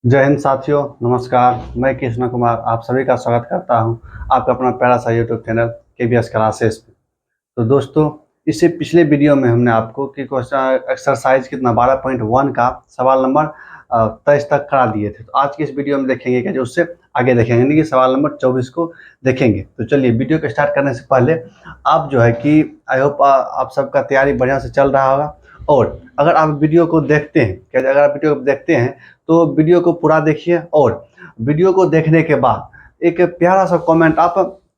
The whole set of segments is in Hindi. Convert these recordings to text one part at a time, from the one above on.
जय हिंद साथियों, नमस्कार। मैं कृष्ण कुमार आप सभी का स्वागत करता हूं आपका अपना प्यारा सा यूट्यूब चैनल KBS क्लासेस पे। तो दोस्तों, इससे पिछले वीडियो में हमने आपको कि क्वेश्चन एक्सरसाइज कितना 12.1 का सवाल नंबर 23 तक करा दिए थे। तो आज की इस वीडियो में देखेंगे कि जो उससे आगे देखेंगे, यानी कि सवाल नंबर 24 को देखेंगे। तो चलिए, वीडियो को स्टार्ट करने से पहले आप जो है कि आई होप आप सबका तैयारी बढ़िया से चल रहा होगा। और अगर आप वीडियो को देखते हैं, अगर आप वीडियो को देखते हैं तो वीडियो को पूरा देखिए और वीडियो को देखने के बाद एक प्यारा सा कमेंट आप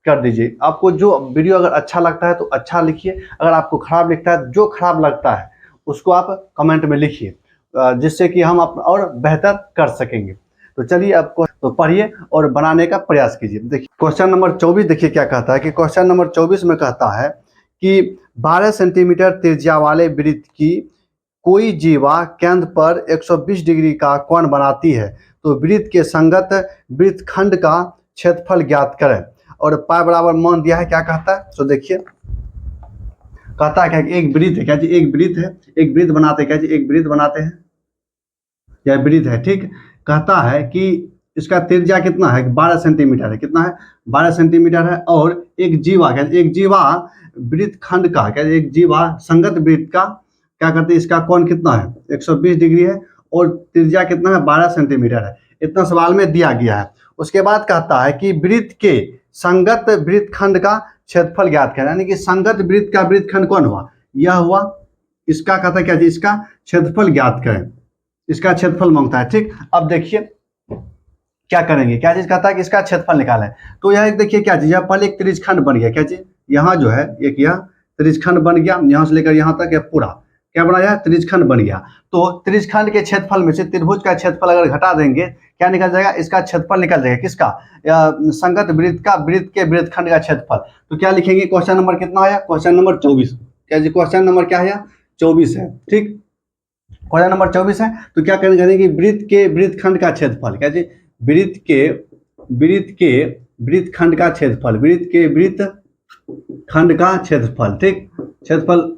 कर दीजिए। आपको जो वीडियो अगर अच्छा लगता है तो अच्छा लिखिए, अगर आपको खराब लगता है, जो खराब लगता है उसको आप कमेंट में लिखिए, जिससे कि हम और बेहतर कर सकेंगे। तो चलिए, आपको तो पढ़िए और बनाने का प्रयास कीजिए। देखिए क्वेश्चन नंबर 24, देखिए क्या कहता है कि क्वेश्चन नंबर 24 में कहता है कि 12 सेंटीमीटर त्रिज्या वाले वृत्त की कोई जीवा केंद्र पर 120 डिग्री का कोण बनाती है, तो वृत्त के संगत वृत्तखंड का क्षेत्रफल ज्ञात करें। और पाई बराबर मान दिया है। क्या कहता है तो देखिए, कहता है क्या, एक वृत्त है। क्या जी, एक वृत्त है, एक वृत्त बनाते हैं। क्या जी, एक वृत्त बनाते हैं, यह वृत्त है। ठीक, कहता है कि इसका त्रिज्या कितना है, 12 सेंटीमीटर है। कितना है, 12 सेंटीमीटर है। और एक जीवा, क्या एक जीवा वृत्तखंड का, क्या एक जीवा संगत वृत्त का क्या करते हैं, इसका कोण कितना है, 120 डिग्री है। और त्रिज्या कितना है, 12 सेंटीमीटर है। इतना सवाल में दिया गया है। उसके बाद कहता है कि वृत्त के संगत वृत्तखंड का क्षेत्रफल ज्ञात करें, यानी कि संगत वृत्त का वृत्तखंड कौन हुआ, यह हुआ। इसका कहता है क्या जी, इसका क्षेत्रफल ज्ञात करें, इसका क्षेत्रफल मांगता है। ठीक, अब देखिए क्या करेंगे, क्या चीज कहता है कि इसका क्षेत्रफल निकालें। तो यह देखिए क्या चीज है, पहले एक त्रिज्यखंड बन गया। क्या चीज, यहाँ जो है एक यह त्रिज्यखंड बन गया, यहाँ से लेकर यहाँ तक यह पूरा क्या बनाया, त्रिज्यखंड बन गया। तो त्रिज्यखंड के क्षेत्रफल में से त्रिभुज का क्षेत्रफल अगर घटा देंगे, क्या निकल जाएगा, इसका क्षेत्रफल निकल जाएगा। किसका, संगत वृत्त का, वृत्त के वृत्तखंड का क्षेत्रफल। तो क्या लिखेंगे, क्वेश्चन नंबर कितना आया, क्वेश्चन नंबर 24। क्या जी, क्वेश्चन नंबर क्या है, 24 है। ठीक, क्वेश्चन नंबर 24 है। तो क्या करेंगे कि वृत्त के वृत्तखंड का क्षेत्रफल, क्या जी, वृत्त के वृत्तखंड का क्षेत्रफल, वृत्त के वृत्तखंड का क्षेत्रफल। ठीक, क्षेत्रफल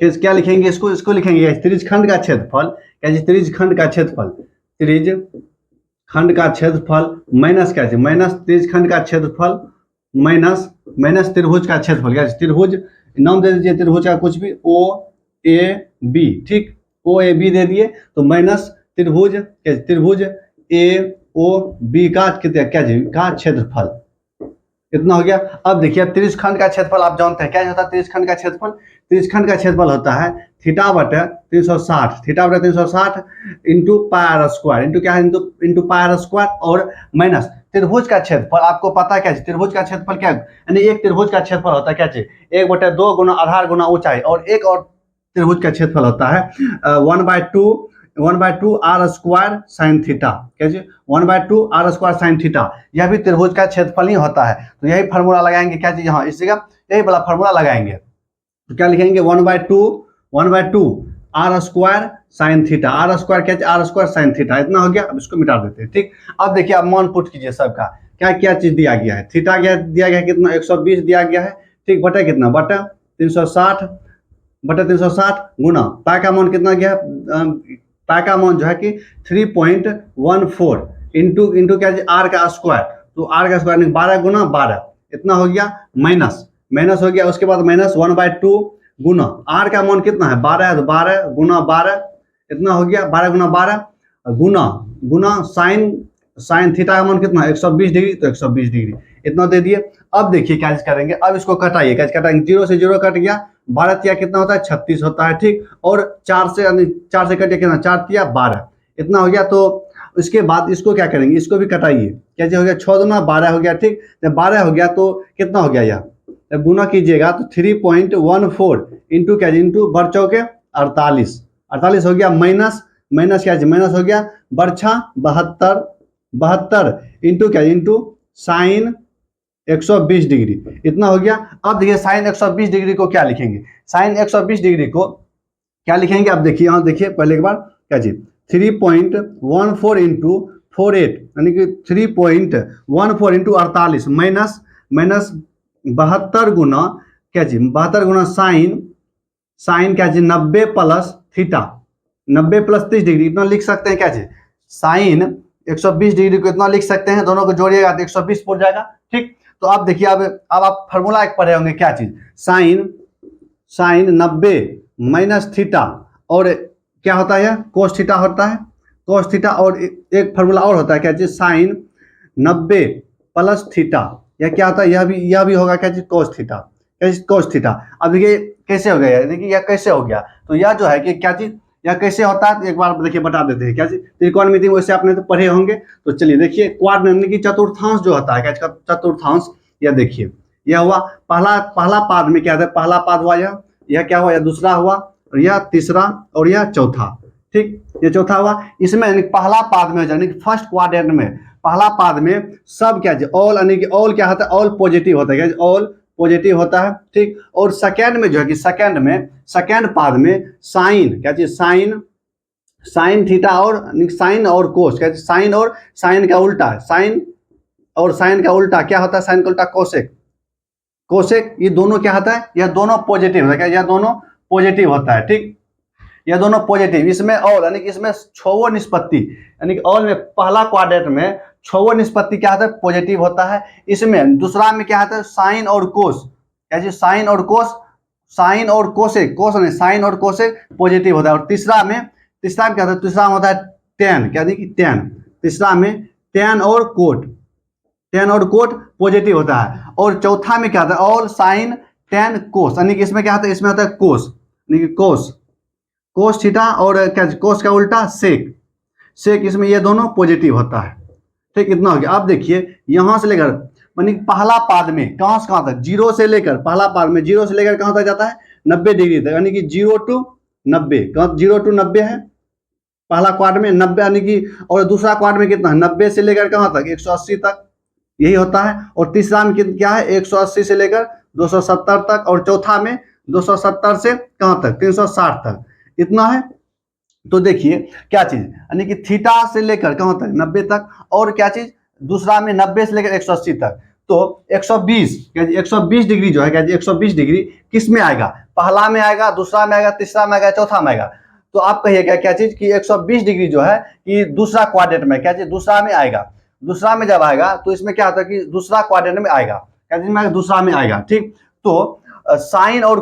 क्या लिखेंगे, इसको लिखेंगे त्रिज्यखंड का क्षेत्रफल। क्या जी, त्रिज्यखंड का क्षेत्रफल, त्रिज्यखंड का क्षेत्रफल माइनस क्या, माइनस त्रिज्यखंड का क्षेत्रफल माइनस त्रिभुज का क्षेत्रफल। क्या त्रिभुज, नाम दे दीजिए त्रिभुज का कुछ भी, OAB। ठीक, OAB दे दिए, तो माइनस त्रिभुज AOB का कितना, क्या जी, का क्षेत्रफल इतना हो गया। अब देखिए, अब त्रिज्यखंड का क्षेत्रफल आप जानते हैं क्या होता है, त्रिज्यखंड का क्षेत्रफल, त्रिज्यखंड का क्षेत्रफल होता है थीटा बटे 360, थीटा बटे 360 into pi r square, into क्या है, इंटू पाई आर स्क्वायर, और माइनस त्रिभुज का क्षेत्रफल। आपको पता है क्या, त्रिभुज का क्षेत्रफल क्या है, यानी एक त्रिभुज का क्षेत्रफल होता है क्या चीज, 1/2 गुना आधार गुना ऊंचाई, और एक और त्रिभुज का क्षेत्रफल होता है 1/2 आर स्क्वायर साइन थीटा। कैसे, 1/2 आर स्क्वायर साइन थीटा, यह भी त्रिभुज का क्षेत्रफल ही होता है। तो यही फार्मूला लगाएंगे, क्या चीज, यहाँ इस जगह यही वाला फार्मूला लगाएंगे। तो क्या लिखेंगे, 1/2 r square sine theta, r square क्या, आर स्क्वायर साइन थीटा, इतना हो गया। अब इसको मिटा देते हैं। ठीक, अब देखिए, आप मान पुट कीजिए सबका, क्या क्या चीज दिया गया है, थीटा दिया गया है कितना, 120 दिया गया है। ठीक, बटे कितना, बटे 360 गुना पाई का मान कितना गया, पाई का मान जो है कि 3.14 इंटू क्या जी, आर का स्क्वायर। तो आर का स्क्वायर 12 गुना 12, इतना हो गया, माइनस हो गया। उसके बाद माइनस 1/2 गुना आर का मान कितना है, 12 है, तो 12 गुना 12 इतना हो गया, 12 गुना 12 गुना साइन थीटा का मान कितना है, 120 डिग्री, तो 120 डिग्री इतना दे दिए। अब देखिए क्या करेंगे, अब इसको कटाइए, क्या कटाएंगे, 0 से 0 कट गया, 12 तिया कितना होता है, 36 होता है। ठीक, और 4 से कट गया कितना, 4 तिया 12 इतना हो गया। तो उसके बाद इसको क्या करेंगे, इसको भी कटाइए, कैसे हो गया, 6 दुना 12 हो गया। ठीक, जब 12 हो गया तो कितना हो गया, यहाँ जब गुना कीजिएगा तो 3.14 इंटू क्या, इंटू बढ़ चौके 48 हो गया, माइनस क्या, माइनस हो गया बरछा 72 इंटू क्या, इंटू साइन 120 डिग्री इतना हो गया। अब देखिए साइन 120 डिग्री को क्या लिखेंगे, साइन 120 डिग्री को क्या लिखेंगे, अब देखिए, यहाँ देखिए पहले एक बार, क्या जी, 3.14 इंटू 48, यानी कि 3.14 इंटू 48 माइनस 72 गुना क्या जी, 72 गुना साइन क्या जी, 90 प्लस थीटा, 90 प्लस 30 डिग्री इतना लिख सकते हैं क्या जी, साइन 120 डिग्री को इतना लिख सकते हैं, दोनों को जोड़िएगा तो 120 पड़ जाएगा। ठीक, तो आप देखिए अब आप फार्मूला एक पढ़े होंगे, क्या चीज, साइन 90 माइनस थीटा, और क्या होता है, कोस थीटा होता है, कोस थीटा, और एक फार्मूला और होता है, क्या चीज, साइन 90 प्लस थीटा, यह क्या होता है, यह भी होगा क्या चीज, कोस थीटा, कोस थीटा। अब देखिए कैसे हो गया, देखिए यह कैसे हो गया, तो यह जो है कि क्या चीज, यह कैसे होता है, एक बार देखिए बता देते हैं क्या चीज। त्रिकोणमिति वैसे आपने तो पढ़े होंगे, तो चलिए देखिए, क्वाड यानी कि चतुर्थांश जो होता है, क्या चतुर्थांश, यह देखिए यह हुआ पहला पाद में क्या था, पहला पाद हुआ यह क्या हुआ, यह दूसरा हुआ, और यह तीसरा, और यह चौथा। ठीक, ये चौथा हुआ, इसमें यानी पहला पाद में यानी फर्स्ट क्वाड्रेंट में पहला पाद में सब क्या, ऑल यानी कि ऑल क्या होता है, ऑल पॉजिटिव होता है, क्या ऑल पॉजिटिव होता है। ठीक, और सेकंड में जो है कि सेकंड पाद में साइन, क्या चीज, साइन थीटा और साइन और कोस, क्या चीज, साइन और साइन का उल्टा, साइन और साइन का उल्टा क्या होता है, साइन का उल्टा कोसेक, ये दोनों क्या होता है, यह दोनों पॉजिटिव होता है, क्या यह दोनों पॉजिटिव होता है। ठीक, यह दोनों पॉजिटिव, इसमें ऑल यानी कि इसमें छोवो निष्पत्ति, यानी कि ऑल में पहला क्वाड्रेंट में छोवो निष्पत्ति क्या होता है, पॉजिटिव होता है। इसमें दूसरा में क्या होता है, साइन और कोस, क्या चीज, साइन और कोसेक, कोस नहीं, साइन और कोसेक पॉजिटिव होता है। और तीसरा में क्या होता है, तीसरा में होता है टेन, क्या देखिए टेन, तीसरा में टेन और कोट पॉजिटिव होता है। और चौथा में क्या होता है, ऑल साइन टेन कोस, यानी कि इसमें क्या होता है, इसमें होता है कोस, यानी कि कोस थीटा, और क्या कोस का उल्टा सेक, इसमें ये दोनों पॉजिटिव होता है। ठीक, इतना हो गया। अब देखिए यहां से लेकर यानी पहला पाद में कहां से कहां तक, जीरो से लेकर पहला पाद में जीरो से लेकर कहां तक जाता है, 90 डिग्री तक, यानी कि 0 to 90, 0 to 90 है पहला क्वाड में 90, यानी कि, और दूसरा क्वाड में कितना, 90 से लेकर कहां तक, 180 तक, यही होता है। और तीसरा में क्या है, 180 से लेकर 270 तक, और चौथा में 270 से कहां तक, 360 तक, इतना है। तो देखिए क्या चीज, यानी कि थीटा से लेकर कहां तक, 90 तक, और क्या चीज, दूसरा में 90 से लेकर 180 तक, तो 120 डिग्री जो है, क्या 120 डिग्री किस में आएगा, पहला में आएगा, दूसरा में आएगा, तीसरा में आएगा, चौथा में आएगा। तो आप कहिएगा क्या चीज कि 120 डिग्री जो है कि दूसरा क्वाड्रेंट में, क्या चीज, दूसरा में आएगा, दूसरा में जब आएगा तो इसमें क्या होता है कि दूसरा क्वाड्रेंट में आएगा, क्या चीज में, दूसरा में आएगा। ठीक, तो साइन और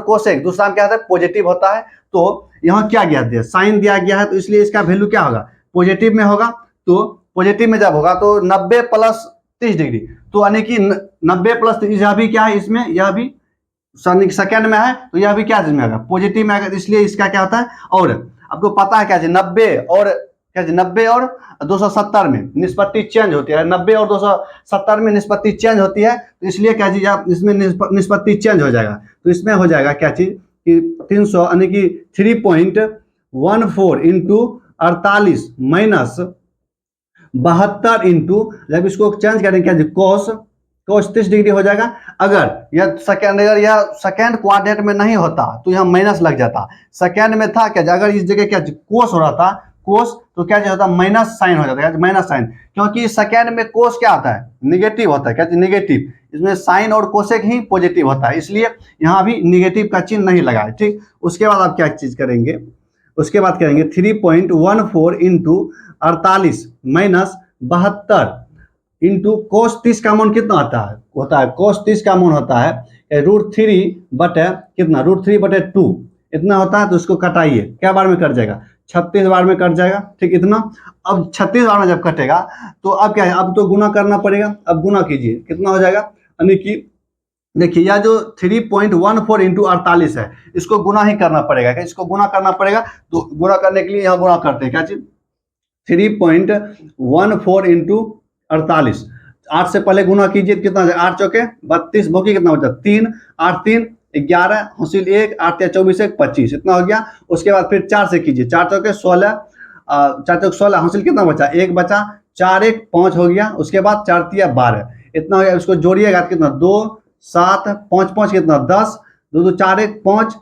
कोसेक दूसरा में क्या होता है, पॉजिटिव होता है। तो यहाँ क्या दिया है, साइन दिया गया है, तो इसलिए इसका वैल्यू क्या होगा, पॉजिटिव में होगा। तो पॉजिटिव में जब होगा तो 90 प्लस 30 डिग्री, तो यानी कि 90 प्लस 30, यह भी क्या है, इसमें यह भी सेकंड में है, तो यह भी क्या चीज में आएगा, पॉजिटिव में आएगा, इसलिए इसका क्या होता है। और आपको पता है क्या चीज, 90 और 270 में निष्पत्ति चेंज होती है, 90 और 270 में निष्पत्ति चेंज होती है, तो इसलिए क्या चीज, आप इसमें निष्पत्ति चेंज हो जाएगा, तो इसमें हो जाएगा क्या चीज कि 300 यानी कि 3.14 इंटू 48 माइनस 72 इंटू, जब इसको चेंज करेंगे क्या चीज, कोस 30 डिग्री हो जाएगा। अगर यह सेकंड क्वाड्रेंट में नहीं होता तो यह माइनस लग जाता, सेकंड में था क्या, अगर इस जगह क्या कोस हो रहा था, कोस, तो क्या होता है, माइनस साइन हो जाता है, माइनस साइन, क्योंकि सेकंड में कोस क्या आता है, नेगेटिव होता है, क्या नेगेटिव, इसमें साइन और कोसेक ही पॉजिटिव होता है, इसलिए यहाँ भी नेगेटिव का चिन्ह नहीं लगा है। ठीक, उसके बाद आप क्या चीज करेंगे, उसके बाद करेंगे 3.14 इंटू 48 माइनस 72 इंटू कोस 30 का मान कितना होता है कोस 30 का मान होता है √3 बटे कितना, √3/2 इतना होता है। तो इसको कटाइए, क्या बार में कट जाएगा, 36 बार में कट जाएगा। ठीक, इतना। अब 36 बार में जब कटेगा तो अब क्या है, अब तो गुना करना पड़ेगा, अब गुना कीजिए, कितना हो जाएगा, यानी कि देखिए यह जो 3.14 इंटू 48 है, इसको गुना ही करना पड़ेगा, क्या इसको गुना करना पड़ेगा। तो गुना करने के लिए यहाँ गुना करते हैं, क्या चीज, 3.14 इंटू 48, 8 से पहले गुना कीजिए, कितना 8 चौके 32, बाकी कितना बचा 3, 8 3 11 हासिल 1, 8 या 24 1 25, इतना हो गया। उसके बाद फिर 4 से कीजिए, 4 चौके 16, 4 चौके 16 हासिल कितना बचा, 1 बचा, 4 1 5 हो गया। उसके बाद 4 3 12, इतना हो गया। इसको जोड़िएगा कितना, 2 7 5 5 कितना 10, 2 2 4 1 5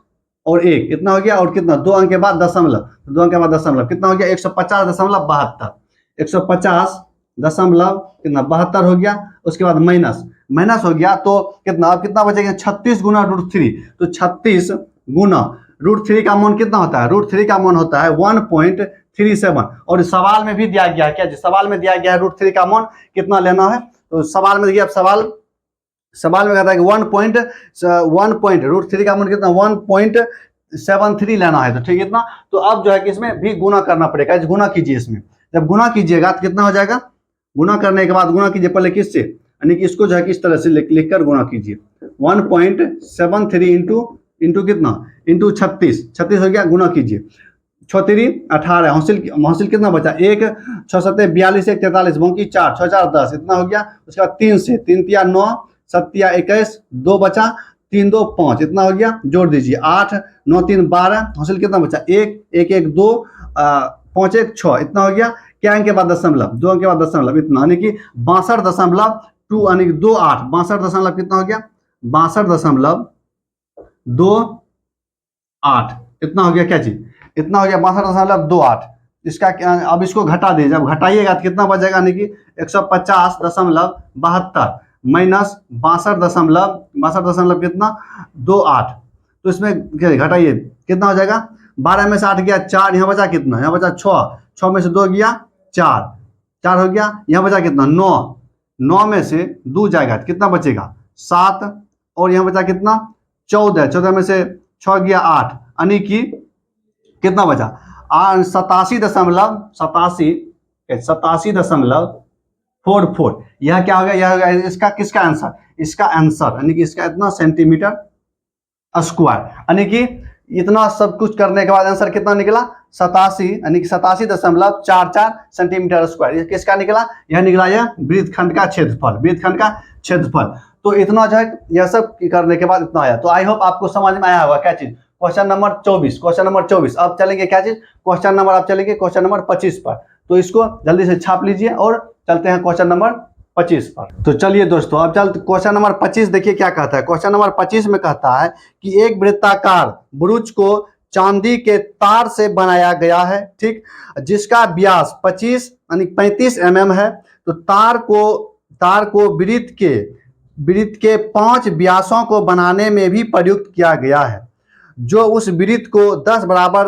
और 1, इतना हो गया। और कितना 2 अंक के बाद दशमलव, 2 अंक के बाद दशमलव, कितना हो गया 150.72, 150.72 कितना 72 हो गया। उसके बाद माइनस हो गया, तो कितना, अब कितना बचेगा 36 गुना √3, तो 36 गुना √3 का मान कितना होता है, √3 का मान होता है 1.37। और सवाल में भी दिया गया है, क्या जी सवाल में दिया गया है √3 का मान कितना लेना है। तो सवाल में देखिए, अब सवाल में कहता है कि √3 का मान कितना 1.73 लेना है। तो ठीक है इतना। तो अब जो है कि इसमें भी गुना करना पड़ेगा, गुना कीजिए। इसमें जब गुना कीजिएगा तो कितना हो जाएगा, गुना करने के बाद गुना कीजिए पहले किससे, यानी कि इसको जो है कि इस तरह से लिखकर गुना कीजिए। 1.73 इंटू कितना, इंटू 36 हो गया, गुना कीजिए। 6×3 = 18, हासिल कितना बचा, 1 6 7 42 1 43 बाकी 4 6 4 10 इतना हो गया। उसके बाद 3 से 3 3 9 7 21 2 बचा, 3 2 5 इतना हो गया, जोड़ दीजिए 8 9 3 12, हासिल कितना बचा 1 1 1 2 5 1 6 इतना हो गया। क्या अंक के बाद दशमलव, 2 अंक के बाद दशमलव इतना, यानी कि 62.2 यानी कि 28, 62 कितना हो गया 62.28 इतना हो गया। क्या चीज इतना हो गया 62.28। इसका अब इसको घटा दीजिए, जब घटाइएगा तो कितना बचेगा, यानी कि 150.72 माइनस 62 कितना 28। तो इसमें घटाइए कितना हो जाएगा, 12 में से 8 गया 4, यहाँ बचा कितना, यहाँ बचा 6 में से 2 गया 4 हो गया, यहाँ बचा कितना 9 में से 2 जाएगा तो कितना बचेगा 7, और यहाँ बचा कितना 14 में से 6 गया 8, यानी कि कितना बचा 87.44। यह क्या हो गया, यह हो गया इसका किसका आंसर, इसका आंसर यानी कि इसका इतना सेंटीमीटर स्क्वायर, यानी कि इतना सब कुछ करने के बाद आंसर कितना निकला 87 यानी कि 87.44 सेंटीमीटर स्क्वायर। ये किसका निकला, यह निकला यह वृत्तखंड का क्षेत्रफल। तो इतना जो है यह सब करने के बाद इतना आया। तो आई होप आपको समझ में आया होगा क्या चीज, क्वेश्चन नंबर 24। अब चलेंगे क्या चीज, क्वेश्चन नंबर 25 पर। तो इसको जल्दी से छाप लीजिए और चलते हैं क्वेश्चन नंबर 25 पर। तो चलिए दोस्तों अब चलते क्वेश्चन नंबर 25, देखिए क्या कहता है। क्वेश्चन नंबर 25 में कहता है कि एक वृत्ताकार बुरुज को चांदी के तार से बनाया गया है, ठीक, जिसका व्यास 35 mm है। तो तार को वृत्त के 5 व्यासों को बनाने में भी प्रयुक्त किया गया है, जो उस वृत्त को 10 बराबर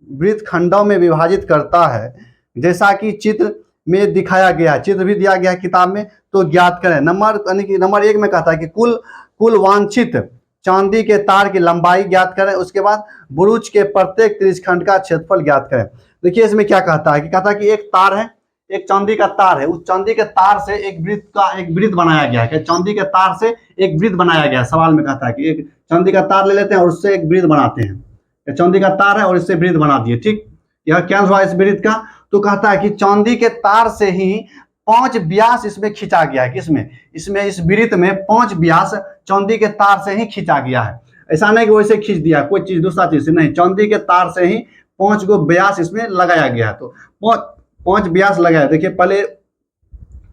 वृत्त खंडों में विभाजित करता है, जैसा कि चित्र में दिखाया गया है। चित्र भी दिया गया है किताब में। तो ज्ञात करें नंबर 1 में कहता है कि कुल वांछित चांदी के तार की लंबाई ज्ञात करें। उसके बाद बुरुज के प्रत्येक त्रिज्यखंड का क्षेत्रफल ज्ञात करें। देखिए इसमें क्या कहता है कि एक तार है, एक चांदी का तार है, उस चांदी के तार से एक वृत्त बनाया गया है। चांदी के तार से एक वृत्त बनाया गया है। सवाल में कहता है कि एक चांदी का तार ले लेते हैं और उससे एक वृत्त बनाते हैं। चांदी का तार है और इससे वृत्त बना दिए, ठीक। यह क्या हुआ इस वृत्त का, तो कहता है कि चांदी के तार से ही 5 व्यास इसमें खींचा गया है। किसमें, इसमें इस वृत्त में 5 व्यास चांदी के तार से ही खींचा गया है। ऐसा नहीं कि वैसे खींच दिया कोई चीज दूसरा चीज से, नहीं, चांदी के तार से ही 5 गो व्यास इसमें लगाया गया है। तो 5 व्यास लगाया। देखिए पहले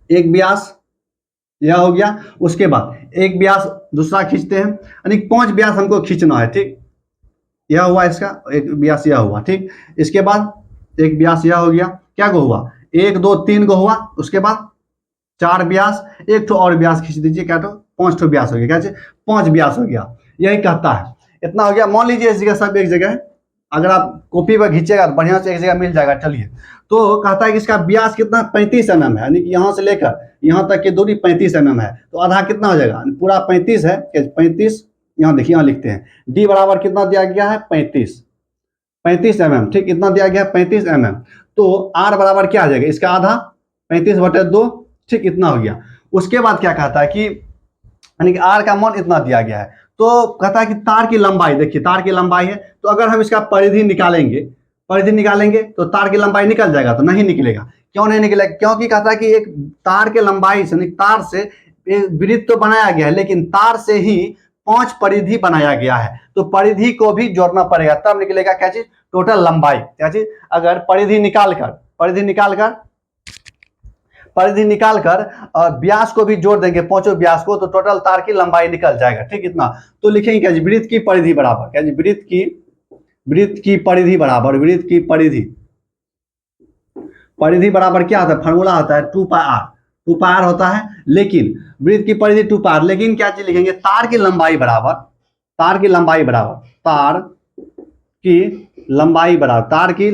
एक व्यास यह हो गया, उसके बाद एक व्यास दूसरा खींचते हैं, यानी 5 व्यास हमको खींचना है, ठीक। यह हुआ इसका एक व्यास, यह हुआ, ठीक। इसके बाद एक व्यास यह हो गया, क्या को हुआ 1 2 3 को हुआ। उसके बाद 4 व्यास, एक तो और व्यास खींच दीजिए, क्या तो 5 व्यास हो गया, क्या 5 व्यास हो गया। यही कहता है, इतना हो गया। मान लीजिए इस जगह सब एक जगह है, अगर आप कॉपी पर खींचेगा तो बढ़िया से एक जगह मिल जाएगा। चलिए, तो कहता है कि इसका व्यास कितना 35 mm है, यानी कि यहाँ से लेकर यहाँ तक की दूरी 35 mm है। तो आधा कितना हो जाएगा, पूरा 35 है, 35 यहाँ देखिए, यहाँ लिखते हैं डी बराबर कितना दिया गया है 35 mm, ठीक, इतना दिया गया है 35 mm। तो आर बराबर क्या आ जाएगा, इसका आधा 35/2, ठीक, इतना हो गया। उसके बाद क्या कहता है कि यानी कि आर का मान इतना दिया गया है। तो कहता है कि तार की लंबाई, देखिए तार की लंबाई है, तो अगर हम इसका परिधि निकालेंगे तो तार की लंबाई निकल जाएगा, तो नहीं निकलेगा। क्यों नहीं निकलेगा, क्योंकि कहता है कि एक तार के लंबाई से, तार से वृत्त तो बनाया गया है, लेकिन तार से ही 5 परिधि बनाया गया है। तो परिधि को भी जोड़ना पड़ेगा, तब निकलेगा क्या चीज, टोटल लंबाई। क्या चीज, अगर परिधि निकालकर और व्यास को भी जोड़ देंगे, 5 व्यास को, तो टोटल तार की लंबाई निकल जाएगा, ठीक, इतना। तो लिखेंगे क्या जी, वृत्त की परिधि बराबर, क्या जी, वृत्त की परिधि बराबर क्या आता है, फार्मूला आता है 2πr होता है। लेकिन वृत्त की परिधि 2πr, लेकिन क्या चीज लिखेंगे, तार की लंबाई बराबर की लंबाई बराबर, तार की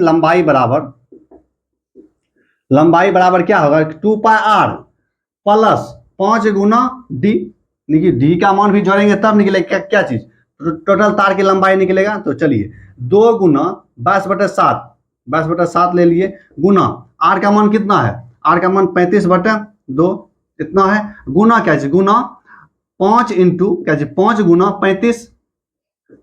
लंबाई बराबर क्या होगा, 2πr प्लस 5 गुना डी। देखिए डी का मान भी जोड़ेंगे तब निकलेगा क्या चीज, तो टोटल तार की लंबाई निकलेगा। तो चलिए 2 गुना 22/7 ले लिए, गुना आर का मान कितना है, आर का मान 35/2 इतना है, गुना क्या चीज, गुना 5 इंटू क्या चीज, 5 गुना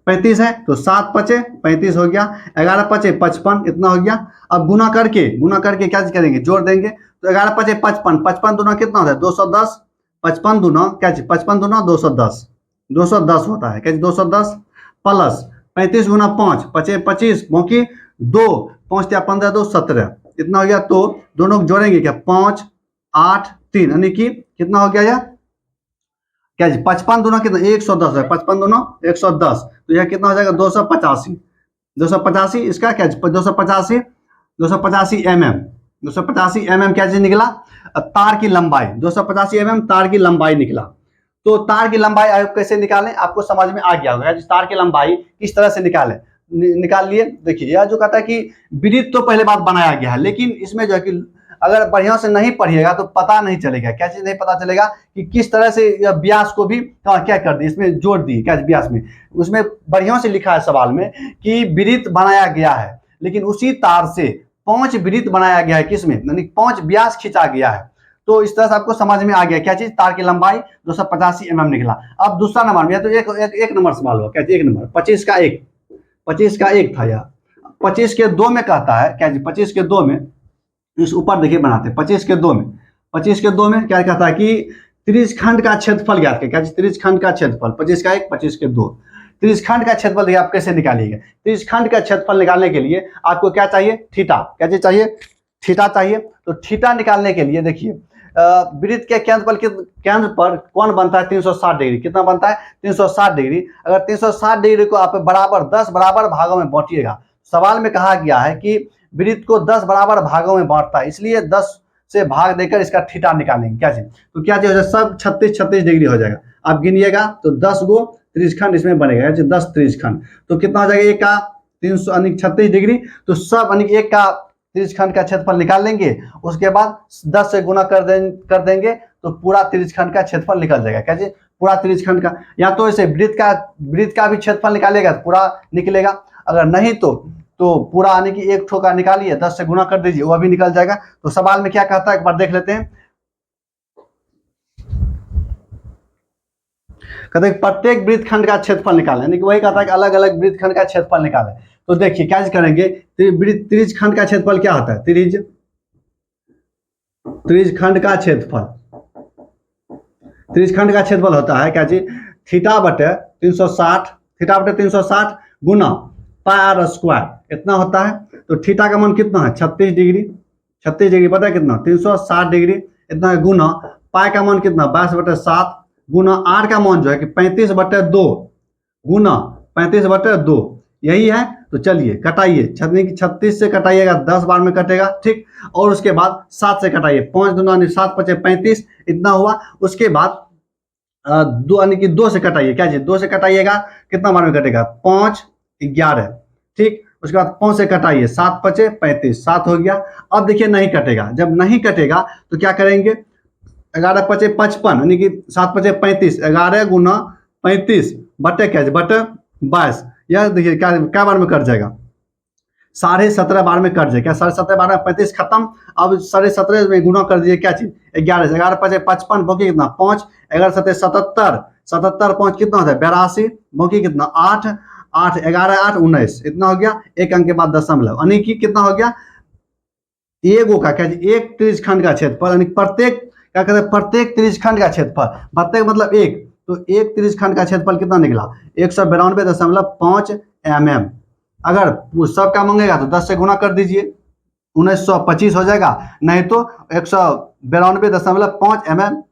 35 है, तो 7 पचे 35 हो गया, 11 पचे 55 इतना हो गया। अब गुना करके क्या चीज करेंगे, जोड़ देंगे, तो 11 पचे 55, 55 दूना कितना होता है 210, 55 दूना क्या चीज, 55 दूना 210 होता है, क्या चीज 210 प्लस 35 गुना 5 पचे 25 बाकी 2 5 या 15 2 17 इतना हो गया। तो दोनों को जोड़ेंगे क्या, 5 8 3 यानी कि कितना हो गया यह, क्या जी 55 दूना कितना 110 है, 55 दूना 110, तो यह कितना हो जाएगा 285 इसका क्या 285 mm क्या चीज निकला, तार की लंबाई 285 mm तार की लंबाई निकला। तो तार की लंबाई आप कैसे निकालें, आपको समझ में आ गया होगा तार की लंबाई किस तरह से निकाल लिए। देखिए यह जो कहता है कि वृत्त तो पहले बात बनाया गया है, लेकिन इसमें जो है कि अगर बढ़िया से नहीं पढ़िएगा तो पता नहीं चलेगा, क्या चीज नहीं पता चलेगा कि किस तरह से व्यास को भी क्या कर दी, इसमें जोड़ दी क्या व्यास में, उसमें बढ़िया से लिखा है सवाल में कि वृत्त बनाया गया है, लेकिन उसी तार से 5 वृत्त बनाया गया है, किसमें यानी 5 व्यास खींचा गया है। तो इस तरह से आपको समझ में आ गया क्या चीज, तार की लंबाई 285 mm निकला। अब दूसरा नंबर में तो एक नंबर सवाल हुआ, क्या एक नंबर 25 का 1 था, यह 25 के 2 में कहता है, क्या जी 25 के 2 में, इस ऊपर देखिए बनाते हैं 25 के 2 में क्या कहता है कि त्रिज्यखंड का क्षेत्रफल ज्ञात करें, क्या त्रिज्यखंड का क्षेत्रफल 25 का 1 25 के 2, त्रिज्यखंड का क्षेत्रफल देखिए आप कैसे निकालिएगा। त्रिज्यखंड का क्षेत्रफल निकालने के लिए आपको क्या चाहिए, थीटा, क्या चीज चाहिए, थीटा चाहिए। तो थीटा निकालने के लिए देखिए वृत्त के केंद्र पर कौन बनता है 360 डिग्री, कितना बनता है 360 डिग्री। अगर 360 डिग्री को आप बराबर 10 बराबर भागों में बांटिएगा, सवाल में कहा गया है कि वृत्त को 10 बराबर भागों में बांटता है, इसलिए 10 से भाग देकर इसका थीटा निकालेंगे, क्या चीज, तो क्या चीज हो जाएगा, सब 36 डिग्री हो जाएगा। आप गिनिएगा तो 10 गो त्रिज्यखंड इसमें बनेगा, 10 त्रिज्यखंड, तो कितना हो जाएगा एक का 336 डिग्री, तो सब एक का त्रिज्यखंड का क्षेत्रफल निकाल लेंगे, उसके बाद 10 से गुना कर देंगे तो पूरा त्रिज्यखंड का क्षेत्रफल निकल जाएगा, क्या चीज पूरा त्रिज्यखंड का। या तो इसे वृत्त का भी क्षेत्रफल निकालेगा तो पूरा निकलेगा, अगर नहीं तो पूरा आने की एक ठोका निकालिए 10 से गुना कर दीजिए, वह भी निकल जाएगा। तो सवाल में क्या कहता है एक बार देख लेते हैं, कहते हैं प्रत्येक वृत्तखंड का क्षेत्रफल निकालें, यानी कि वही कहता है कि अलग अलग वृत्तखंड का क्षेत्रफल निकालें। तो देखिए क्या करेंगे, त्रिज्यखंड का क्षेत्रफल क्या होता है, त्रिज्यखंड का क्षेत्रफल होता है क्या जी, थीटा बटे 360 गुना पाई आर स्क्वायर इतना होता है। तो थीटा का मान कितना है 36 डिग्री पता है कितना 360 डिग्री इतना है, गुना पाई का मान कितना 22/7 गुना आर का मान जो है कि 35/2 गुना 35/2 यही है। तो चलिए कटाइए, 36 से कटाइएगा 10 बार में कटेगा, ठीक, और उसके बाद 7 से कटाइए, 5 दूना 7 पचे 35 इतना हुआ। उसके बाद 2 से कटाइए, क्या चीज 2 से कटाइएगा कितना बार में कटेगा 5 11, ठीक, उसके बाद 5 से कटाइए 7 पचे 35 7 हो गया। अब देखिए नहीं कटेगा, जब नहीं कटेगा तो क्या करेंगे 11 पचे 55 यानी कि 7 पचे 35, 11 गुना 35 बटे क्या बटे 22, यह देखिए क्या बार में कट जाएगा 17.5 बार में कट जाएगा, 17.5 बार में 35 खत्म। अब 17.5 में गुना कर दीजिए क्या चीज 11 पचे 55 बाकी कितना 5, 11 7 77 5 कितना होता है 82 बाकी कितना 8 11 8 19 इतना हो गया, एक अंक के बाद दशमलव, यानी कि कितना हो गया एगो का क्या एक त्रिज्यखंड का क्षेत्रफल, यानी प्रत्येक क्या कहते हैं प्रत्येक त्रिज्यखंड का क्षेत्रफल, प्रत्येक मतलब एक, तो एक त्रिज्यखंड का क्षेत्रफल कितना निकला 192.5 mm। अगर सब का मांगेगा तो 10 से गुना कर दीजिए 1925 हो जाएगा, नहीं तो 192.5 mm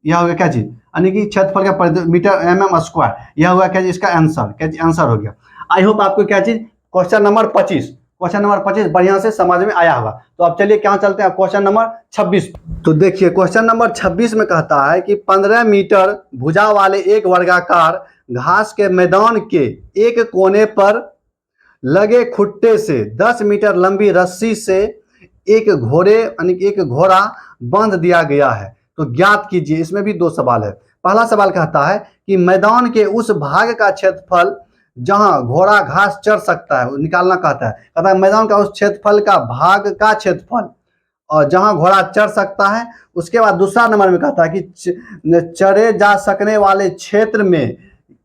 यह हो गया क्या चीज, यानी कि क्षेत्रफल का मीटर mm स्क्वायर, यह हुआ क्या चीज इसका आंसर, क्या चीज आंसर हो गया। आई होप आपको क्या चीज क्वेश्चन नंबर 25 बढ़िया से समझ में आया होगा। तो अब चलिए क्या चलते हैं क्वेश्चन नंबर 26। तो देखिए क्वेश्चन नंबर 26 में कहता है कि 15 मीटर भुजा वाले एक वर्गाकार घास के मैदान के एक कोने पर लगे खुट्टे से 10 मीटर लंबी रस्सी से एक घोड़े यानी एक घोड़ा बांध दिया गया है। तो ज्ञात कीजिए। इसमें भी दो सवाल है। पहला सवाल कहता है कि मैदान के उस भाग का क्षेत्रफल जहां घोड़ा घास चर सकता है, निकालना कहता है मैदान का उस क्षेत्रफल का भाग का क्षेत्रफल और जहां घोड़ा चर सकता है। उसके बाद दूसरा नंबर में कहता है कि चरे जा सकने वाले क्षेत्र में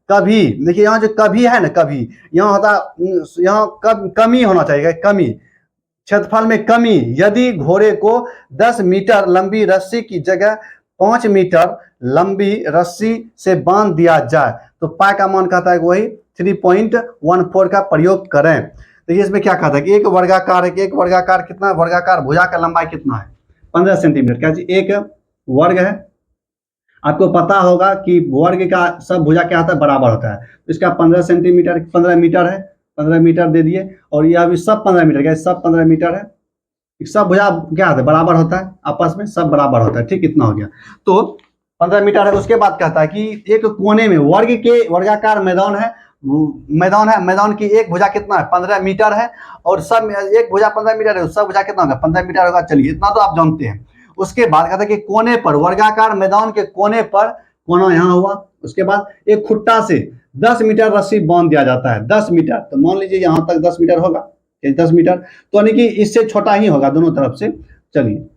कभी, देखिए यहाँ जो कभी है ना, कभी यहाँ होता, यहाँ कमी होना चाहिए, कमी, क्षेत्रफल में कमी यदि घोड़े को 10 मीटर लंबी रस्सी की जगह 5 मीटर लंबी रस्सी से बांध दिया जाए तो पाई का मान कहता है वही 3.14 का प्रयोग करें। देखिए इसमें क्या कहता है कि एक वर्गाकार है कि एक वर्गाकार कितना, वर्गाकार भुजा का लंबाई कितना है 15 सेंटीमीटर। क्या जी, एक वर्ग है। आपको पता होगा कि वर्ग का सब भुजा क्या होता है, बराबर होता है। तो इसका 15 सेंटीमीटर 15 मीटर है, 15 मीटर दे दिए। और यह भी सब 15 मीटर, क्या सब 15 मीटर है। सब भुजा क्या होता है, बराबर होता है, आपस में सब बराबर होता है। ठीक, इतना हो गया। तो 15 मीटर है। उसके बाद कहता है कि एक कोने में वर्ग के वर्गाकार मैदान है, मैदान की एक भुजा कितना है 15 मीटर है और सब एक भुजा 15 मीटर है, सब भुजा कितना होगा 15 मीटर होगा। चलिए इतना तो आप जानते हैं। उसके बाद कहता है कि कोने पर, वर्गाकार मैदान के कोने पर, कोना यहाँ हुआ। उसके बाद एक खुट्टा से 10 मीटर रस्सी बांध दिया जाता है, 10 मीटर। तो मान लीजिए यहाँ तक 10 मीटर होगा, 10 मीटर तो यानी कि इससे छोटा ही होगा दोनों तरफ से। चलिए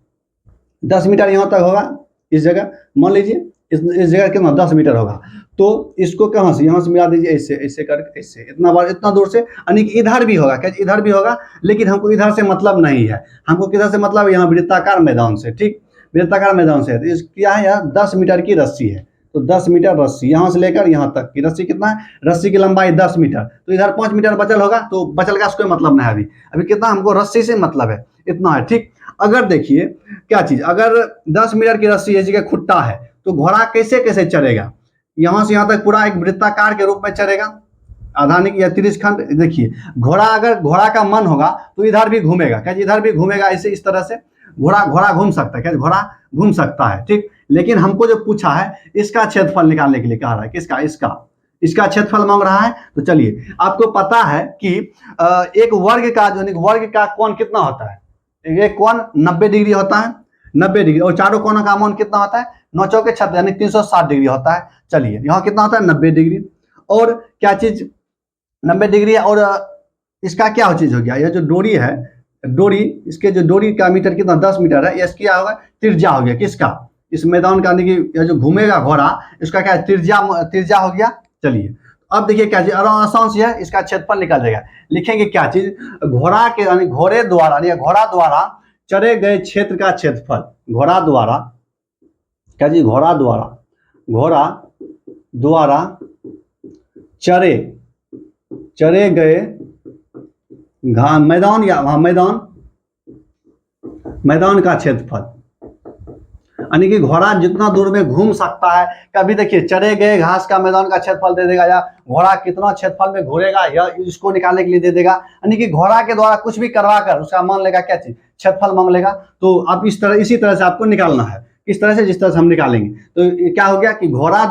10 मीटर यहाँ तक होगा इस जगह, मान लीजिए इस जगह कितना 10 मीटर होगा। तो इसको कहाँ से, यहाँ से मिला दीजिए, ऐसे ऐसे करके, ऐसे इतना बार, इतना दूर से, यानी कि इधर भी होगा। क्या इधर भी होगा, लेकिन हमको इधर से मतलब नहीं है। हमको किधर से मतलब है, यहाँ वृत्ताकार मैदान से। ठीक, वृत्ताकार मैदान से तो क्या है, यहाँ 10 मीटर की रस्सी है। तो 10 मीटर रस्सी यहाँ से लेकर यहाँ तक की रस्सी कितना है, रस्सी की लंबाई 10 मीटर। तो इधर 5 मीटर बचल होगा, तो बचल का कोई मतलब नहीं है। अभी कितना हमको रस्सी से मतलब है, इतना है। ठीक, अगर देखिए क्या चीज, अगर 10 मीटर की रस्सी है, जगह खुट्टा है, तो घोड़ा कैसे कैसे चलेगा, यहाँ से यहाँ तक पूरा एक वृत्ताकार के रूप में चलेगा, आधानिक या तिरछखंड। देखिए घोड़ा, अगर घोड़ा का मन होगा तो इधर भी घूमेगा। क्या इधर भी घूमेगा, ऐसे इस तरह से घोड़ा घूम सकता है। क्या घोड़ा घूम सकता है। ठीक, लेकिन हमको जो पूछा है इसका क्षेत्रफल निकालने के लिए कह रहा है, किसका, इसका क्षेत्रफल मांग रहा है। तो चलिए आपको पता है कि एक वर्ग का वर्ग का कोण कितना होता है, एक कोण 90 डिग्री होता है, 90 डिग्री। और चारों कोणों का मान कितना होता है, 9 चौके 36 यानी 360 डिग्री होता है। चलिए यहाँ कितना होता है 90 डिग्री। और क्या चीज 90 डिग्री है। और इसका क्या चीज हो गया, यह जो डोरी है, डोरी, इसके जो डोरी का मीटर कितना 10 मीटर है, इसकी क्या होगा, त्रिज्या हो गया। किसका, इस मैदान का, यह जो घूमेगा घोड़ा, इसका क्या त्रिज्या हो गया। चलिए अब देखिए क्या चीज, आसान से है, इसका क्षेत्रफल निकल जाएगा। लिखेंगे क्या चीज, घोड़ा के यानी घोड़े द्वारा या घोड़ा द्वारा चरे गए क्षेत्र का क्षेत्रफल, घोड़ा द्वारा, क्या जी, घोड़ा द्वारा चरे गए मैदान या मैदान का क्षेत्रफल, यानी कि घोड़ा जितना दूर में घूम सकता है। कभी देखिए चरे गए घास का मैदान का क्षेत्रफल दे देगा, या घोड़ा कितना क्षेत्रफल में घूरेगा या इसको निकालने के लिए दे देगा। यानी कि घोड़ा के द्वारा कुछ भी करवा कर उसका मान लेगा, क्या चीज, क्षेत्रफल मांग लेगा। तो अब इसी तरह से आपको निकालना है, किस तरह से, जिस तरह से हम निकालेंगे। तो क्या हो गया कि घोड़ा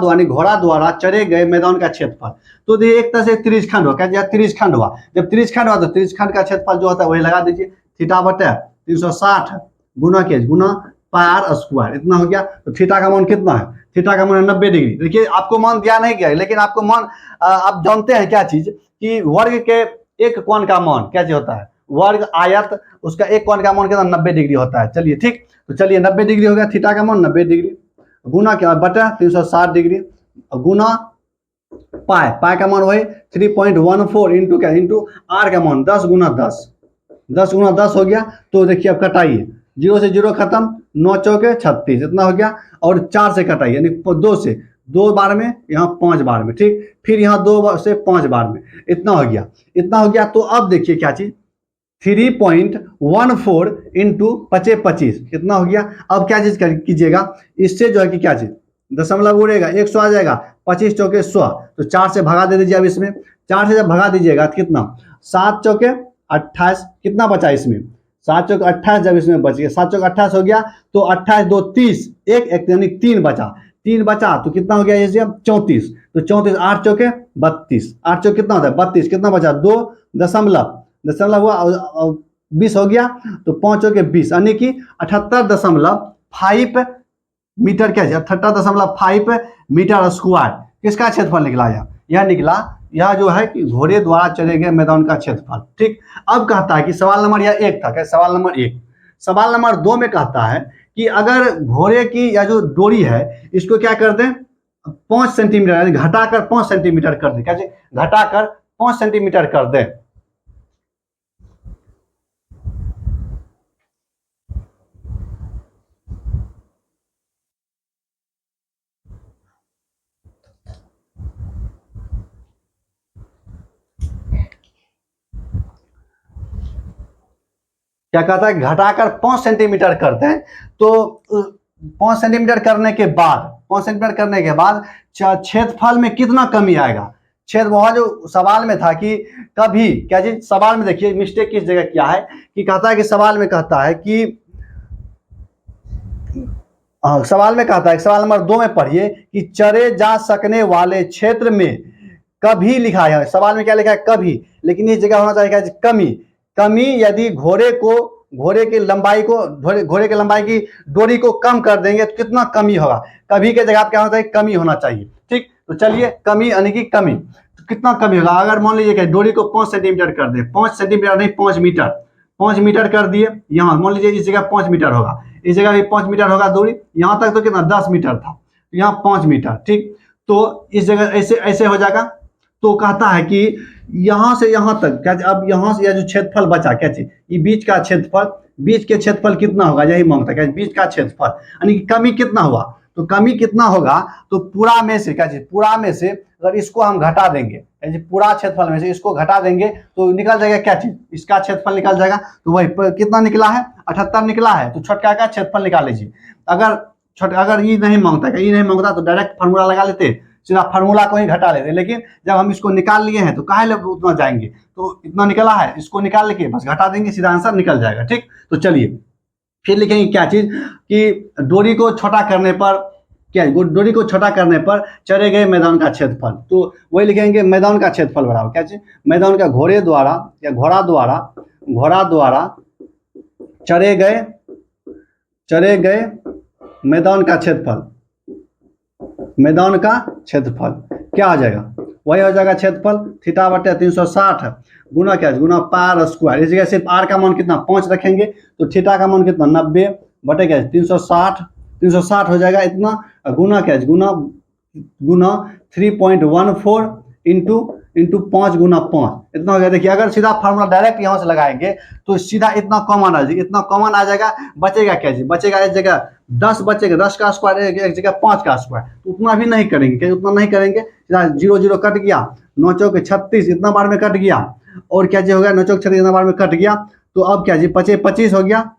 द्वारा चरे गए मैदान का क्षेत्रफल। तो एक तरह से त्रिज्यखंड हुआ, क्या त्रिज्यखंड हुआ। जब त्रिज्यखंड हुआ तो त्रिज्यखंड का क्षेत्रफल जो होता है वही लगा दीजिए, थीटा बटे 360 गुना पार स्क्वायर, इतना हो गया। तो थीटा का मान कितना है, थीटा का मान है 90 डिग्री। देखिए आपको मान दिया नहीं गया, लेकिन आपको मान आप जानते हैं क्या चीज, कि वर्ग के एक कोण का मान क्या चीज होता है, वर्ग आयत, उसका एक कोण का मान कितना 90 डिग्री होता है। चलिए ठीक, तो चलिए 90 डिग्री हो गया, थीटा का मान 90 डिग्री गुना क्या बटा 360 डिग्री गुना पाई का मान वही 3.14 इंटू क्या, इंटू आर का मान 10 गुना 10 हो गया। तो देखिए अब कटाइए, 0 से 0 खत्म, 9 चौके 36, इतना हो गया। और 4 से कटाइए, यानी 2 से 2 बार में, यहाँ 5 बार में। ठीक, फिर यहाँ 2 से 5 बार में, इतना हो गया। तो अब देखिए क्या चीज, 3.14 इंटू 25 कितना हो गया। अब क्या चीज कीजिएगा, इससे जो है कि क्या चीज, दशमलव उड़ेगा, 100 आ जाएगा, 25 चौके 100। तो 4 से भगा दे दीजिए। अब इसमें 4 से जब भगा दीजिएगा तो कितना, 7 चौके 28, कितना बचा इसमें, 7 चौके 28, जब इसमें बच गया 7 चौके 28 हो गया। तो 28 2 30, एक यानी 3 बचा, 3 बचा तो कितना हो गया ये 34, तो 34 8 चौके 32, 8 चौके कितना होता है 32, कितना बचा 2 दशमलव हुआ 20 हो गया, तो 5 चौके 20 यानी कि 78.5 मीटर क्या है 78.5 मीटर स्क्वायर किसका क्षेत्रफल निकला यह निकला, यह जो है कि घोड़े द्वारा चले गए मैदान का क्षेत्रफल। ठीक, अब कहता है कि सवाल नंबर यह 1 था, क्या सवाल नंबर 1। सवाल नंबर 2 में कहता है कि अगर घोड़े की या जो डोरी है इसको क्या कर दें 5 सेंटीमीटर घटाकर 5 सेंटीमीटर कर दें, कैसे घटाकर 5 सेंटीमीटर कर दें। क्या कहता है घटाकर 5 सेंटीमीटर करते हैं, तो 5 सेंटीमीटर करने के बाद क्षेत्रफल में कितना कमी आएगा। क्षेत्र वहां जो सवाल में था कि कभी क्या जी, सवाल में देखिए मिस्टेक किस जगह क्या है कि कहता है कि सवाल में कहता है कि सवाल नंबर 2 में पढ़िए कि चरे जा सकने वाले क्षेत्र में कभी लिखा है, सवाल में क्या लिखा है कभी, लेकिन इस जगह होना चाहिए कमी यदि घोड़े की लंबाई की डोरी को कम कर देंगे तो कितना कमी होगा। कभी के जगह क्या होता है कमी होना चाहिए। ठीक, तो चलिए कमी यानी कि कमी तो कितना कमी होगा, अगर मान लीजिए कि डोरी को 5 सेंटीमीटर कर दे, 5 सेंटीमीटर नहीं 5 मीटर कर दिए, यहाँ मान लीजिए इस जगह 5 मीटर होगा, इस जगह भी 5 मीटर होगा दूरी, यहाँ तक तो कितना 10 मीटर था, यहाँ 5 मीटर। ठीक, तो इस जगह ऐसे हो जाएगा। तो कहता है कि यहाँ से यहाँ तक क्या, अब यहाँ से यह जो क्षेत्रफल बचा क्या चीज, ये बीच के क्षेत्रफल कितना होगा, यही मांगता है बीच का क्षेत्रफल, यानी कि कमी कितना हुआ, तो कमी कितना होगा, तो पूरा में से क्या चीज, पूरा में से अगर इसको हम घटा देंगे, पूरा क्षेत्रफल में से इसको घटा देंगे तो निकल जाएगा क्या चीज, इसका क्षेत्रफल निकल जाएगा। तो वही कितना निकला है 78 निकला है, तो छोटका का क्षेत्रफल निकाल लीजिए। अगर ये नहीं मांगता तो डायरेक्ट फार्मूला लगा लेते, सीधा फार्मूला को ही घटा लेते, लेकिन जब हम इसको निकाल लिए हैं तो काहे उतना जाएंगे, तो इतना निकला है इसको निकाल के बस घटा देंगे, सीधा आंसर निकल जाएगा। ठीक, तो चलिए फिर लिखेंगे क्या चीज कि डोरी को छोटा करने पर चरे गए मैदान का क्षेत्रफल, तो वही लिखेंगे मैदान का क्षेत्रफल बराबर क्या चीज, मैदान का घोड़े द्वारा या घोड़ा द्वारा चरे गए मैदान का क्षेत्रफल क्या आ जाएगा, वही हो जाएगा क्षेत्रफल थीटा बटे 360 गुना क्या गुना पार स्क्वायर। इस जगह सिर्फ आर का मान कितना 5 रखेंगे, तो थीटा का मान कितना 90 बटे क्या 360 हो जाएगा इतना, गुना क्या गुना 3.14 इंटू 5 गुना 5 इतना हो गया। देखिए अगर सीधा फार्मूला डायरेक्ट यहाँ से लगाएंगे तो सीधा इतना कॉमन आ जाएगा, बचेगा क्या जी, बचेगा इस जगह 10 बचेगा, 10 का स्क्वायर एक जगह 5 का स्क्वायर, तो उतना भी नहीं करेंगे, सीधा 0 कट गया, 9 चौक 36 इतना बार में कट गया, और क्या जी हो गया 9 चौक 36 इतना बार में कट गया, तो अब क्या जी 25 हो गया,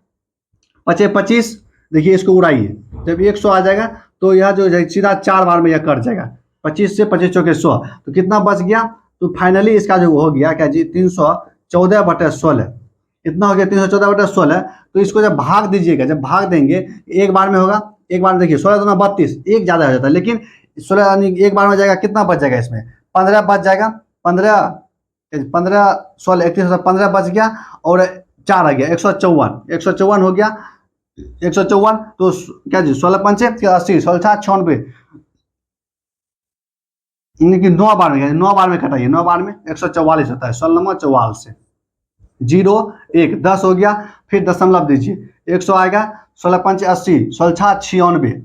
25 देखिए इसको उड़ाइए, जब 100 आ जाएगा तो यह जो सीधा 4 बार में यह कट जाएगा, 25 से 25 चौके 100, तो कितना बच गया, तो फाइनली इसका जो हो गया क्या जी 314 बटे 16 इतना हो गया, 314 बटे 16। तो इसको जब भाग दीजिएगा, जब भाग देंगे एक बार में होगा, एक बार में देखिए 16 दूना 32 एक ज़्यादा हो जाता है, लेकिन 16 यानी एक बार में जाएगा कितना बच जाएगा, इसमें 15 बच जाएगा, 15 16 31 15 बच गया, और 4 आ गया 154 हो गया 154, तो क्या जी 16 पंचे 80 16 96 यानी कि 9 बार में कटाइए, 9 बार में 144 होता है, 16 नंबर 44 से 0 1 10 हो गया, फिर दशमलव दीजिए 100 आएगा, 16 पंचे 80 16 96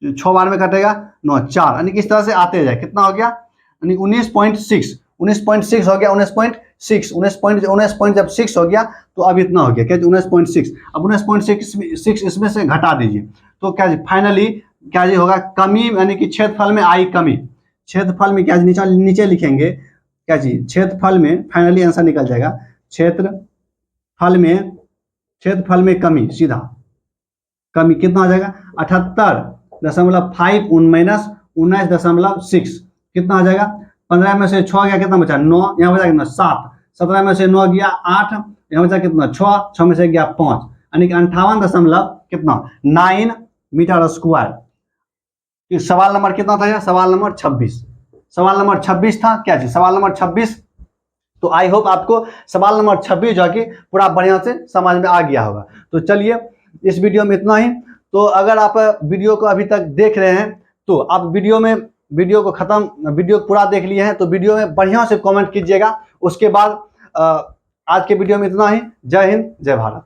6 बार में कटेगा 9 4, यानी कि इस तरह से आते जाए, कितना हो गया यानी 19.6 हो गया, 19 जब 6 हो गया तो अब इतना हो गया क्या 19.6, अब 19.6 इसमें से घटा दीजिए, तो क्या फाइनली क्या जी होगा कमी, यानी कि क्षेत्रफल में आई कमी, क्षेत्रफल में क्या नीचे लिखेंगे क्या जी, क्षेत्रफल में फाइनली आंसर निकल जाएगा, क्षेत्रफल में कमी, सीधा कमी कितना हो जाएगा 78.5 माइनस 19.6 कितना हो जाएगा, 15 में से 6 गया कितना बचा 9, यहाँ बचा कितना 7, 17 में से 9 गया 8, यहाँ बचा कितना 6 में से गया 5, यानी कि 58 दशमलव कितना 9 मीटर स्क्वायर। कि सवाल नंबर कितना था यार, सवाल नंबर 26, सवाल नंबर 26 था, क्या चीज, सवाल नंबर 26। तो आई होप आपको सवाल नंबर 26 जो है कि पूरा बढ़िया से समझ में आ गया होगा। तो चलिए इस वीडियो में इतना ही। तो अगर आप वीडियो को अभी तक देख रहे हैं तो आप वीडियो को वीडियो पूरा देख लिए हैं तो वीडियो में बढ़िया से कमेंट कीजिएगा। उसके बाद आज के वीडियो में इतना ही। जय हिंद, जय भारत।